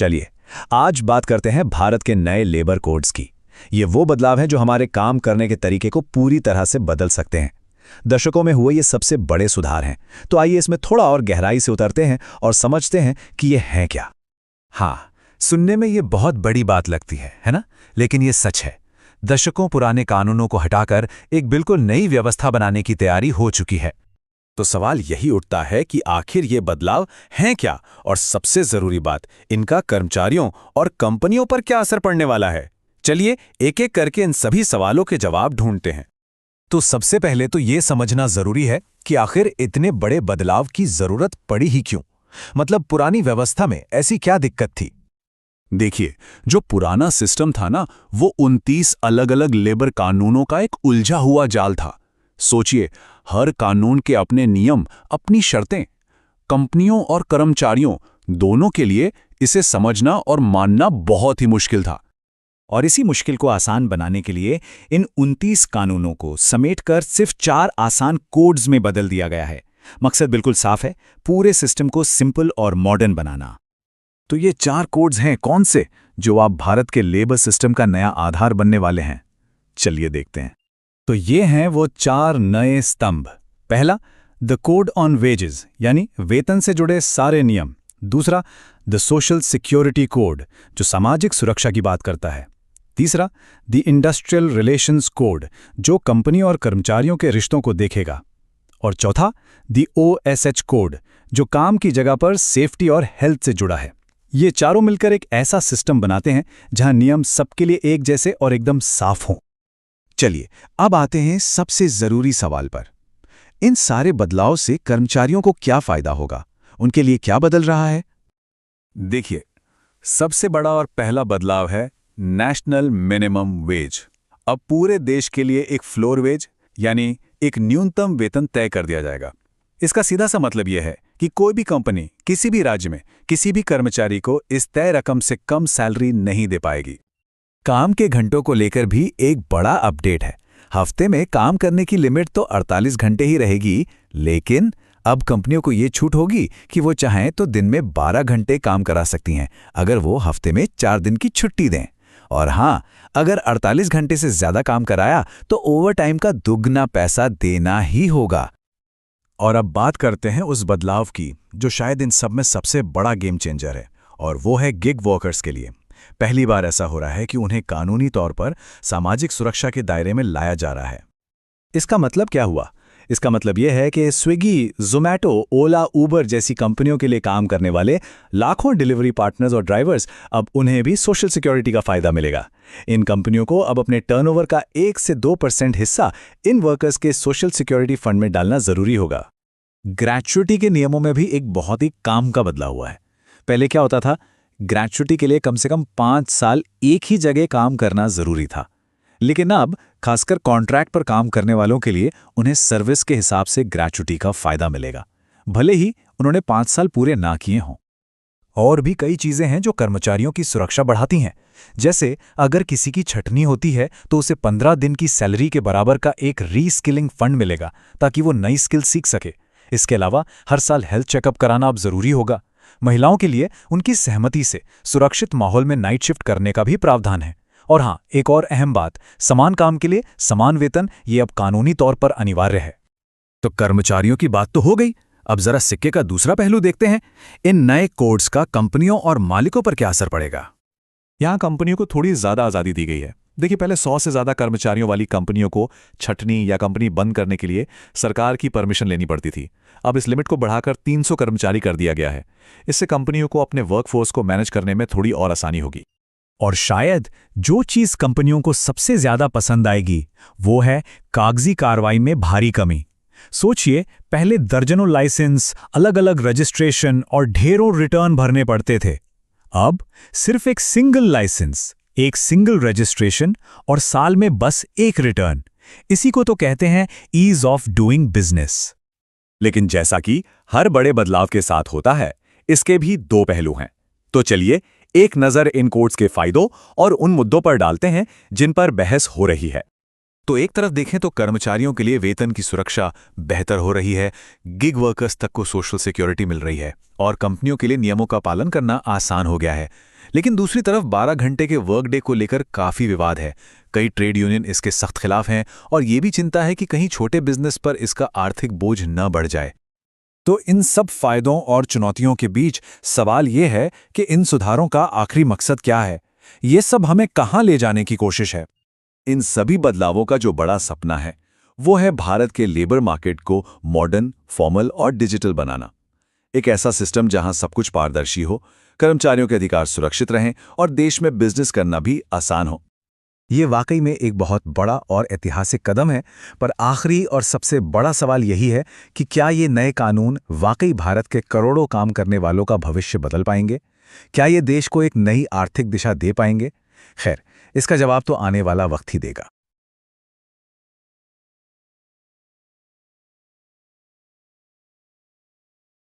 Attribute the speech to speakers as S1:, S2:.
S1: चलिए आज बात करते हैं भारत के नए लेबर कोड्स की। ये वो बदलाव हैं जो हमारे काम करने के तरीके को पूरी तरह से बदल सकते हैं। दशकों में हुए ये सबसे बड़े सुधार हैं, तो आइए इसमें थोड़ा और गहराई से उतरते हैं और समझते हैं कि ये हैं क्या।
S2: हाँ, सुनने में ये बहुत बड़ी बात लगती है ना? लेकिन ये सच है। दशकों पुराने कानूनों को हटाकर एक बिल्कुल नई व्यवस्था बनाने की तैयारी हो चुकी है।
S3: तो सवाल यही उठता है कि आखिर ये बदलाव हैं क्या, और सबसे जरूरी बात, इनका कर्मचारियों और कंपनियों पर क्या असर पड़ने वाला है। चलिए एक एक करके इन सभी सवालों के जवाब ढूंढते हैं।
S2: तो सबसे पहले तो ये समझना जरूरी है कि आखिर इतने बड़े बदलाव की जरूरत पड़ी ही क्यों। मतलब पुरानी व्यवस्था में ऐसी क्या दिक्कत थी?
S3: देखिए, जो पुराना सिस्टम था ना, वो 29 अलग-अलग लेबर कानूनों का एक उलझा हुआ जाल था। सोचिए, हर कानून के अपने नियम, अपनी शर्तें। कंपनियों और कर्मचारियों दोनों के लिए इसे समझना और मानना बहुत ही मुश्किल था।
S1: और इसी मुश्किल को आसान बनाने के लिए इन 29 कानूनों को समेटकर सिर्फ 4 आसान कोड्स में बदल दिया गया है। मकसद बिल्कुल साफ है, पूरे सिस्टम को सिंपल और मॉडर्न बनाना।
S2: तो ये 4 कोड्स हैं कौन से, जो आप भारत के लेबर सिस्टम का नया आधार बनने वाले हैं? चलिए देखते हैं।
S1: तो ये हैं वो 4 नए स्तंभ। पहला, द कोड ऑन वेजेस, यानी वेतन से जुड़े सारे नियम। दूसरा, द सोशल सिक्योरिटी कोड, जो सामाजिक सुरक्षा की बात करता है। तीसरा, द इंडस्ट्रियल रिलेशंस कोड, जो कंपनी और कर्मचारियों के रिश्तों को देखेगा। और चौथा, द OSH कोड, जो काम की जगह पर सेफ्टी और हेल्थ से जुड़ा है। ये चारों मिलकर एक ऐसा सिस्टम बनाते हैं जहां नियम सबके लिए एक जैसे और एकदम साफ हों।
S2: चलिए अब आते हैं सबसे जरूरी सवाल पर। इन सारे बदलाव से कर्मचारियों को क्या फायदा होगा? उनके लिए क्या बदल रहा है?
S3: देखिए, सबसे बड़ा और पहला बदलाव है नेशनल मिनिमम वेज। अब पूरे देश के लिए एक फ्लोर वेज, यानी एक न्यूनतम वेतन तय कर दिया जाएगा। इसका सीधा सा मतलब यह है कि कोई भी कंपनी किसी भी राज्य में किसी भी कर्मचारी को इस तय रकम से कम सैलरी नहीं दे पाएगी।
S2: काम के घंटों को लेकर भी एक बड़ा अपडेट है। हफ्ते में काम करने की लिमिट तो 48 घंटे ही रहेगी, लेकिन अब कंपनियों को ये छूट होगी कि वो चाहें तो दिन में 12 घंटे काम करा सकती हैं, अगर वो हफ्ते में 4 दिन की छुट्टी दें। और हाँ, अगर 48 घंटे से ज्यादा काम कराया तो ओवरटाइम का दुगना पैसा देना ही होगा।
S1: और अब बात करते हैं उस बदलाव की जो शायद इन सब में सबसे बड़ा गेम चेंजर है, और वो है गिग वर्कर्स के लिए। पहली बार ऐसा हो रहा है कि उन्हें कानूनी तौर पर सामाजिक सुरक्षा के दायरे में लाया जा रहा है। इसका मतलब क्या हुआ? इसका मतलब यह है कि स्विगी, ज़ोमैटो, ओला, उबर जैसी कंपनियों के लिए काम करने वाले लाखों डिलीवरी पार्टनर्स और ड्राइवर्स, अब उन्हें भी सोशल सिक्योरिटी का फायदा मिलेगा। इन कंपनियों को अब अपने टर्नओवर का 1 से 2% हिस्सा इन वर्कर्स के सोशल सिक्योरिटी फंड में डालना जरूरी होगा। ग्रेच्युटी के नियमों में भी एक बहुत ही काम का बदलाव हुआ है। पहले क्या होता था? ग्रेच्युटी के लिए कम से कम 5 साल एक ही जगह काम करना जरूरी था, लेकिन अब खासकर कॉन्ट्रैक्ट पर काम करने वालों के लिए उन्हें सर्विस के हिसाब से ग्रेच्युटी का फायदा मिलेगा, भले ही उन्होंने 5 साल पूरे ना किए हों। और भी कई चीजें हैं जो कर्मचारियों की सुरक्षा बढ़ाती हैं। जैसे अगर किसी की छटनी होती है तो उसे 15 दिन की सैलरी के बराबर का एक रीस्किलिंग फंड मिलेगा, ताकि वो नई स्किल सीख सके। इसके अलावा हर साल हेल्थ चेकअप कराना अब जरूरी होगा। महिलाओं के लिए उनकी सहमति से सुरक्षित माहौल में नाइट शिफ्ट करने का भी प्रावधान है। और हाँ, एक और अहम बात, समान काम के लिए समान वेतन, ये अब कानूनी तौर पर अनिवार्य है।
S2: तो कर्मचारियों की बात तो हो गई, अब जरा सिक्के का दूसरा पहलू देखते हैं। इन नए कोड्स का कंपनियों और मालिकों पर क्या असर पड़ेगा?
S1: यहाँ कंपनियों को थोड़ी ज्यादा आजादी दी गई है। देखिए, पहले 100 से ज्यादा कर्मचारियों वाली कंपनियों को छटनी या कंपनी बंद करने के लिए सरकार की परमिशन लेनी पड़ती थी। अब इस लिमिट को बढ़ाकर 300 कर्मचारी कर दिया गया है। इससे कंपनियों को अपने वर्कफोर्स को मैनेज करने में थोड़ी और आसानी होगी।
S2: और शायद जो चीज कंपनियों को सबसे ज्यादा पसंद आएगी वो है कागजी कार्रवाई में भारी कमी। सोचिए, पहले दर्जनों लाइसेंस, अलग अलग रजिस्ट्रेशन और ढेरों रिटर्न भरने पड़ते थे। अब सिर्फ एक सिंगल लाइसेंस, एक सिंगल रजिस्ट्रेशन और साल में बस एक रिटर्न। इसी को तो कहते हैं ईज ऑफ डूइंग बिजनेस।
S3: लेकिन जैसा कि हर बड़े बदलाव के साथ होता है, इसके भी 2 पहलू हैं। तो चलिए एक नज़र इन कोड्स के फायदों और उन मुद्दों पर डालते हैं जिन पर बहस हो रही है। तो एक तरफ देखें तो कर्मचारियों के लिए वेतन की सुरक्षा बेहतर हो रही है, गिग वर्कर्स तक को सोशल सिक्योरिटी मिल रही है और कंपनियों के लिए नियमों का पालन करना आसान हो गया है। लेकिन दूसरी तरफ 12 घंटे के वर्क डे को लेकर काफ़ी विवाद है। कई ट्रेड यूनियन इसके सख्त खिलाफ हैं और ये भी चिंता है कि कहीं छोटे बिजनेस पर इसका आर्थिक बोझ न बढ़ जाए।
S2: तो इन सब फायदों और चुनौतियों के बीच सवाल ये है कि इन सुधारों का आखिरी मकसद क्या है? ये सब हमें कहाँ ले जाने की कोशिश है?
S3: इन सभी बदलावों का जो बड़ा सपना है वो है भारत के लेबर मार्केट को मॉडर्न, फॉर्मल और डिजिटल बनाना। एक ऐसा सिस्टम जहां सब कुछ पारदर्शी हो, कर्मचारियों के अधिकार सुरक्षित रहें और देश में बिजनेस करना भी आसान हो।
S1: ये वाकई में एक बहुत बड़ा और ऐतिहासिक कदम है, पर आखिरी और सबसे बड़ा सवाल यही है कि क्या ये नए कानून वाकई भारत के करोड़ों काम करने वालों का भविष्य बदल पाएंगे? क्या ये देश को एक नई आर्थिक दिशा दे पाएंगे? खैर, इसका जवाब तो आने वाला वक्त ही देगा।